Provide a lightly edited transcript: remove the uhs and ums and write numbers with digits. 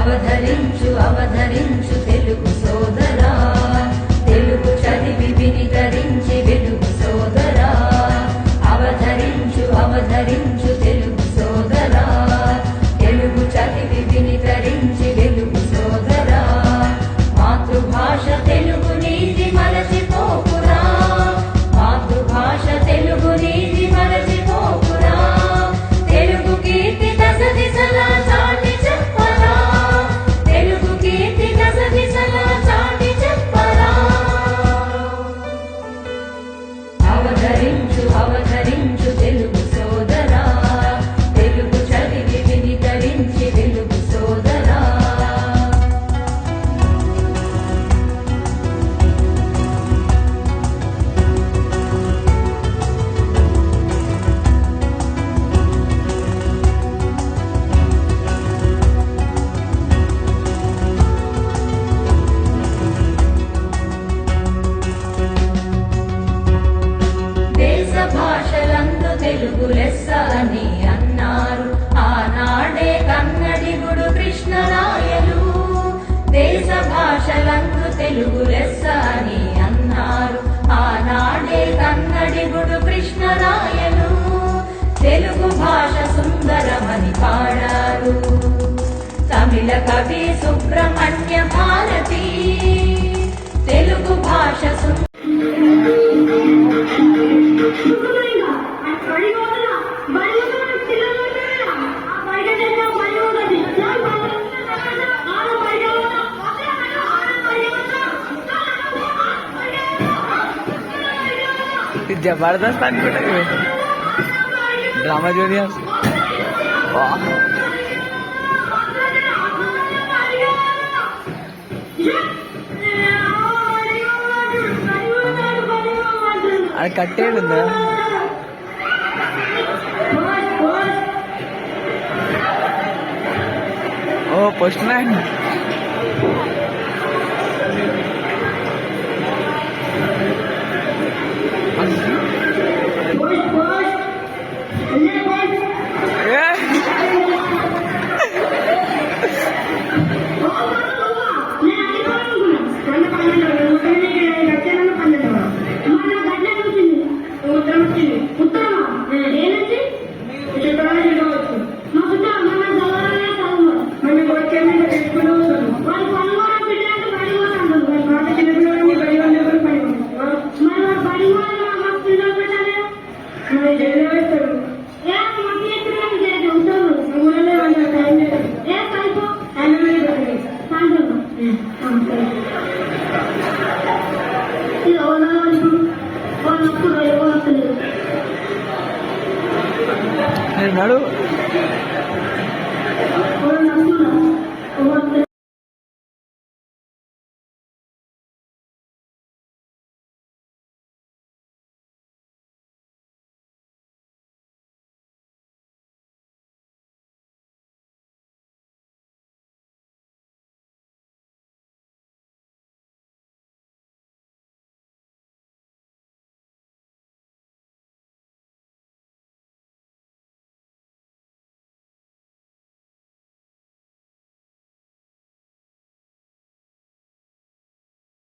అవధరించు అవధరించు తెలుగు సోదరా, తెలుగు చదివి వినితరించి వెలుగు సోదరా. అవధరించు అవధరించు తెలుగు సోదరా, తెలుగు చదివి వినితరించి వెలుగు సోదరా. మాతృభాష తెలుగు నీతి మరచిపోకురా, మాతృభాష తెలుగు నీతి మరచిపోకురా. తెలుగు కీర్తి దశ దిశలా చాటి చెప్పరా, తెలుగు కీర్తి దశ దిశలా చాటి చెప్పరా. అవధరించు అవధరించు తెలుగు సోదరా, తెలుగు చదివి వినితరించి వెలుగు సోదరా. దేశ భాషలందు తెలుగు లెస్స అని అన్నారు ఆనాడే కన్నడిగుడు కృష్ణరాయలు. దేశ భాషలందు తెలుగు లెస్స అని అన్నారు ఆనాడే కన్నడిగుడు కృష్ణరాయలు. తెలుగు భాష సుందరమని పాడారు తమిళ కవి సుబ్రహ్మణ్య భారతి. తెలుగు భాష जबरदस्त ड्रामा जूनियर అది కట్టేది ఉందా? ఓ పోస్ట్ మ్యాన్